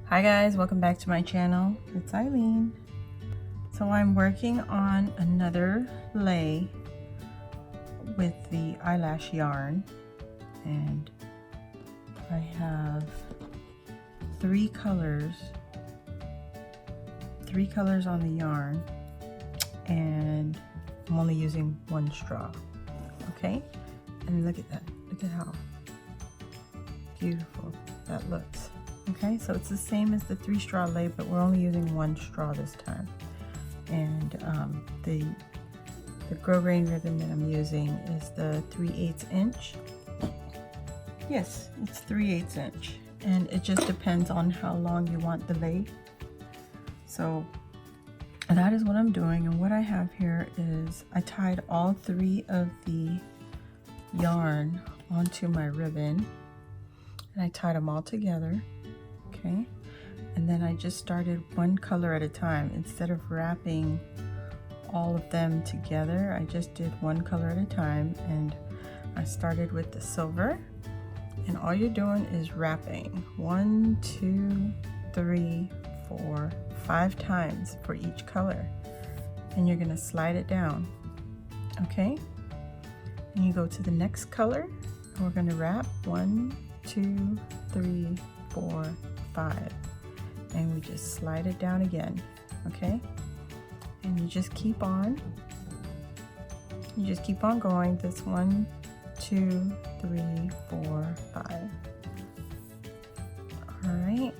Hi guys, welcome back to my channel. It's Eileen. So I'm working on another lei with the eyelash yarn, and I have three colors on the yarn, and I'm only using one straw. Okay, and look at that, look at how beautiful that looks. Okay, so it's the same as the 3-straw lei, but we're only using one straw this time. And the grosgrain ribbon that I'm using is the 3/8 inch. Yes, it's 3/8 inch, and it just depends on how long you want the lei. So that is what I'm doing, and what I have here is I tied all 3 of the yarn onto my ribbon, and I tied them all together. Okay, and then I just started one color at a time. Instead of wrapping all of them together, I just did one color at a time, and I started with the silver, and all you're doing is wrapping 1, 2, 3, 4, 5 times for each color, and you're gonna slide it down. Okay, and you go to the next color, and we're gonna wrap 1, 2, 3, 4, 5, and we just slide it down again. Okay, and you just keep on going. This 1, 2, 3, 4, 5. All right,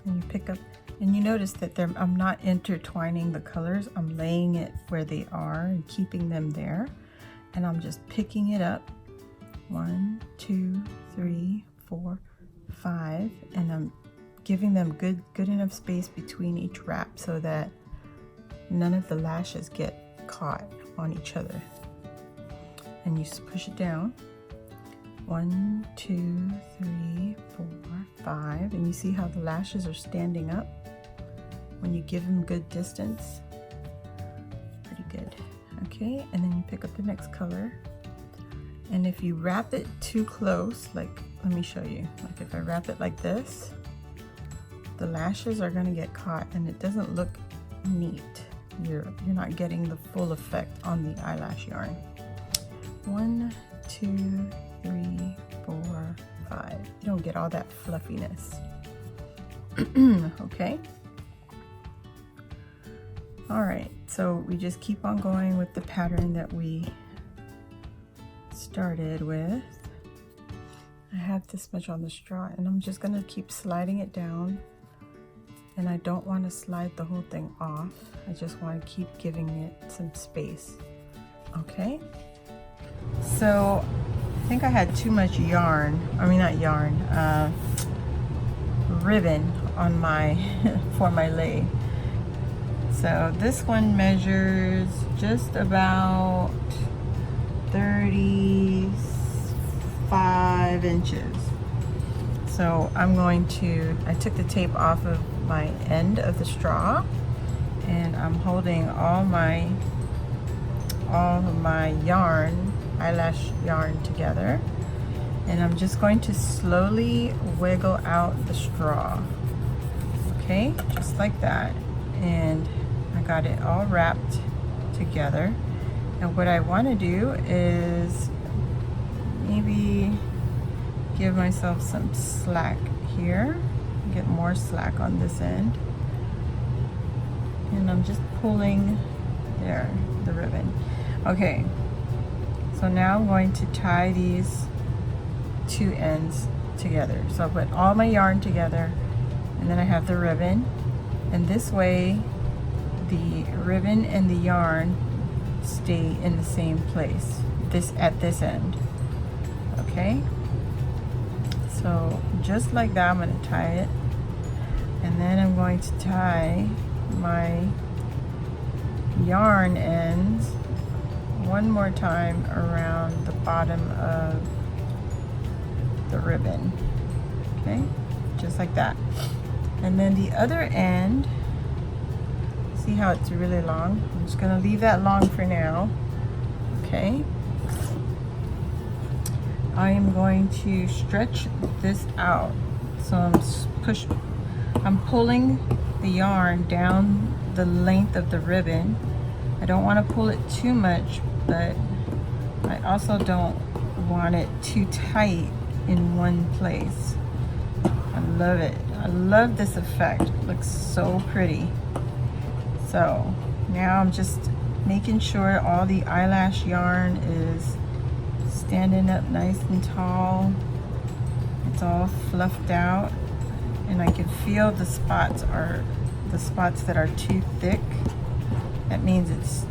and you pick up, and you notice that I'm not intertwining the colors. I'm laying it where they are and keeping them there, and I'm just picking it up. 1, 2, 3, 4, 5, and I'm giving them good enough space between each wrap so that none of the lashes get caught on each other. And you just push it down. 1, 2, 3, 4, 5, and you see how the lashes are standing up when you give them good distance. Pretty good. Okay, and then you pick up the next color, and if you wrap it too close, like, let me show you, like if I wrap it like this, the lashes are going to get caught and it doesn't look neat. You're not getting the full effect on the eyelash yarn. 1, 2, 3, 4, 5. You don't get all that fluffiness. Okay. All right, so we just keep on going with the pattern that we started with. I have this much on the straw, and I'm just gonna keep sliding it down, and I don't want to slide the whole thing off. I just want to keep giving it some space. Okay, so I think I had too much yarn, ribbon on my for my lei. So this one measures just about 35 inches. So I took the tape off of my end of the straw, and I'm holding all of my yarn, eyelash yarn together, and I'm just going to slowly wiggle out the straw. Okay, just like that, and I got it all wrapped together. And what I want to do is maybe give myself some slack here, get more slack on this end, and I'm just pulling there the ribbon. Okay, so now I'm going to tie these 2 ends together. So I put all my yarn together, and then I have the ribbon, and this way the ribbon and the yarn stay in the same place at this end. Okay, so just like that, I'm going to tie it, and then I'm going to tie my yarn ends one more time around the bottom of the ribbon. Okay, just like that. And then the other end, see how it's really long? I'm just going to leave that long for now. Okay, I am going to stretch this out. So I'm I'm pulling the yarn down the length of the ribbon. I don't want to pull it too much, but I also don't want it too tight in one place. I love it. I love this effect. It looks so pretty. So now I'm just making sure all the eyelash yarn is standing up nice and tall. It's all fluffed out, and I can feel the spots that are too thick. That means it's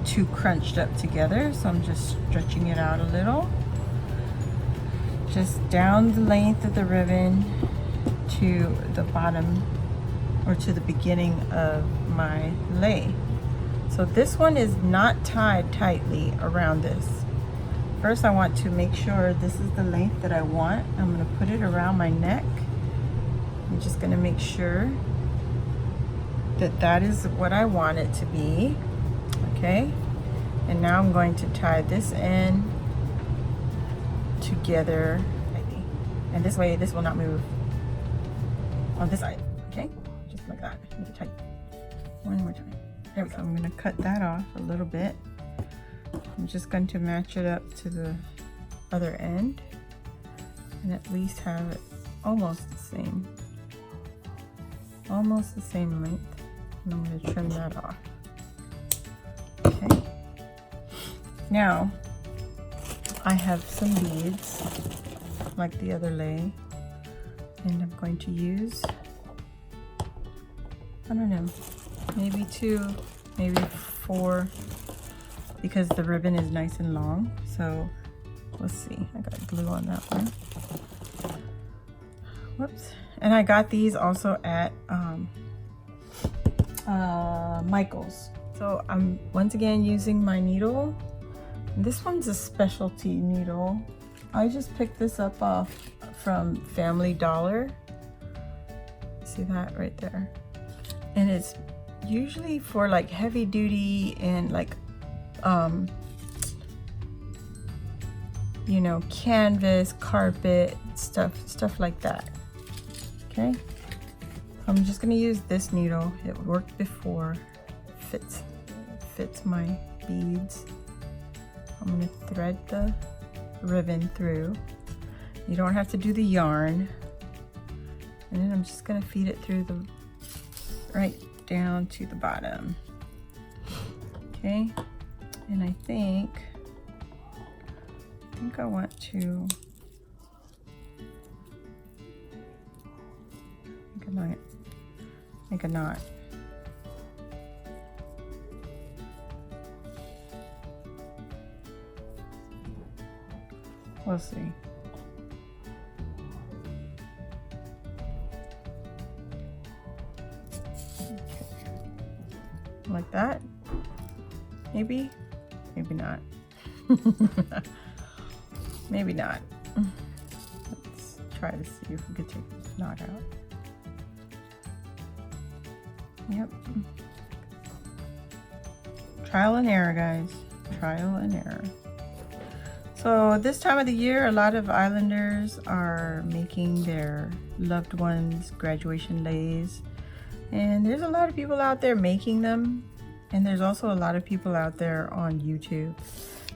too crunched up together, so I'm just stretching it out a little. Just down the length of the ribbon to the bottom, or to the beginning of my lei. So this one is not tied tightly around this. First I want to make sure this is the length that I want. I'm going to put it around my neck. I'm just going to make sure that that is what I want it to be. Okay, and now I'm going to tie this end together, and this way this will not move on this side. Okay, just like that. Make it tight. One more time. There we go. I'm going to cut that off a little bit. I'm just going to match it up to the other end and at least have it almost the same length. And I'm going to trim that off. Okay. Now I have some beads like the other lei, and I'm going to use, I don't know, maybe 2, maybe 4, because the ribbon is nice and long. So let's see, I got glue on that one. Whoops. And I got these also at Michael's. So I'm once again using my needle. This one's a specialty needle. I just picked this up off from Family Dollar. See that right there? And it's usually for like heavy duty and like you know, canvas, carpet, stuff like that. Okay, I'm just gonna use this needle. It worked before. Fits my beads. I'm gonna thread the ribbon through. You don't have to do the yarn. And then I'm just gonna feed it through the right down to the bottom. Okay, and I think I want to make a knot. We'll see. Okay. Like that? Maybe not. Maybe not. Let's try to see if we could take this knot out. Yep. Trial and error, guys. Trial and error. So this time of the year, a lot of islanders are making their loved ones' graduation leis. And there's a lot of people out there making them. And there's also a lot of people out there on YouTube.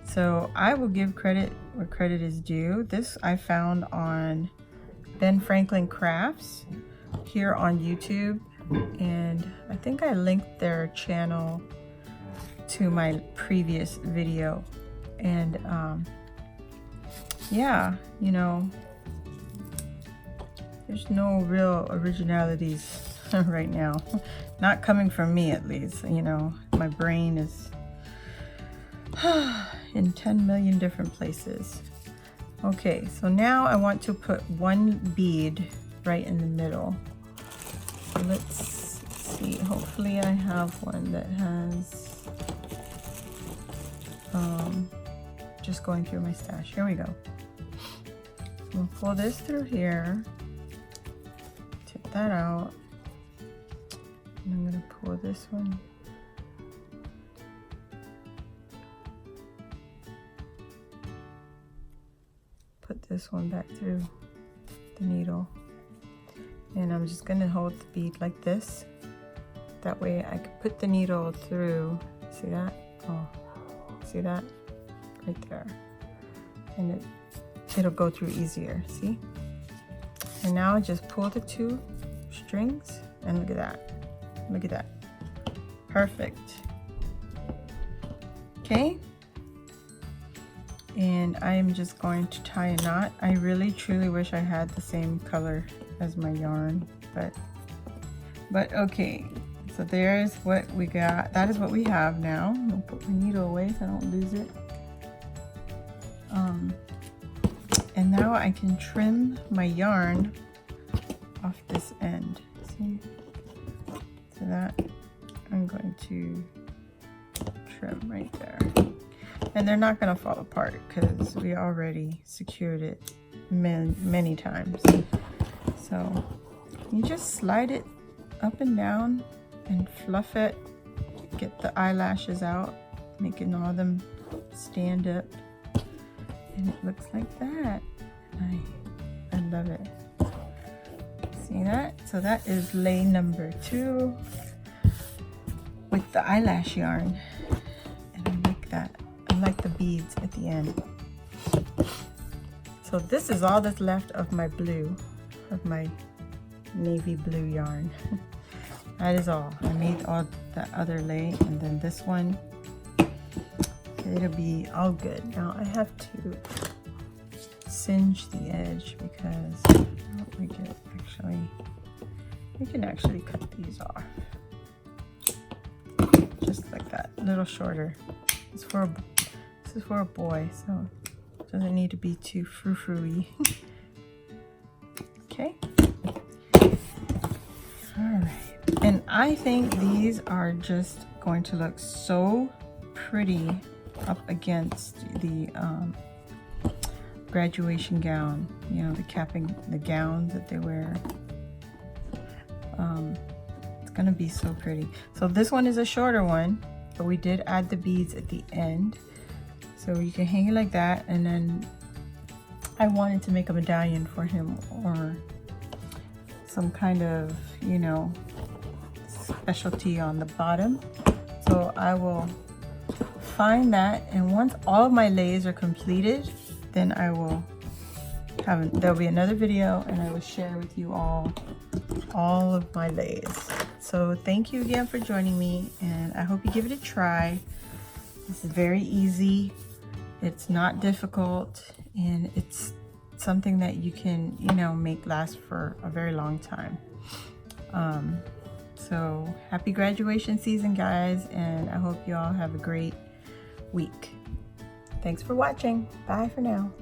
So I will give credit where credit is due. This I found on Ben Franklin Crafts here on YouTube. And I think I linked their channel to my previous video. And yeah, you know, there's no real originalities right now. Not coming from me, at least. You know, my brain is in 10 million different places. Okay, so now I want to put one bead right in the middle. So let's see, hopefully I have one that has just going through my stash. Here we go. We'll pull this through here, take that out, and I'm going to pull this one. Put this one back through the needle. And I'm just gonna hold the bead like this. That way I can put the needle through. See that? Oh, see that? Right there. And it'll go through easier, see? And now I just pull the 2 strings and look at that. Look at that. Perfect. Okay. And I am just going to tie a knot. I really truly wish I had the same color as my yarn, but okay. So there's what we got. That is what we have now. I'm gonna put my needle away so I don't lose it. And now I can trim my yarn off this end. See? So that I'm going to trim right there. And they're not going to fall apart because we already secured it many times. So you just slide it up and down and fluff it, get the eyelashes out, making all of them stand up. And it looks like that. I love it. See that? So that is lay number 2 with the eyelash yarn. And I like that. I like the beads at the end. So this is all that's left of my blue, of my navy blue yarn. That is all. I made all the other lay, and then this one, it'll be all good. Now I have to singe the edge because I don't like it actually. We can actually cut these off. Just like that, a little shorter. This is for a boy, so it doesn't need to be too frou-frou-y. Okay. All right. And I think these are just going to look so pretty up against the graduation gown, you know, the gowns that they wear. It's gonna be so pretty. So this one is a shorter one, but we did add the beads at the end, so you can hang it like that. And then I wanted to make a medallion for him, or some kind of, you know, specialty on the bottom. So I will find that, and once all of my lays are completed, then I will there'll be another video and I will share with you all of my lays. So thank you again for joining me, and I hope you give it a try. This is very easy, it's not difficult, and it's something that you can, you know, make last for a very long time. So happy graduation season, guys, and I hope you all have a great week. Thanks for watching. Bye for now.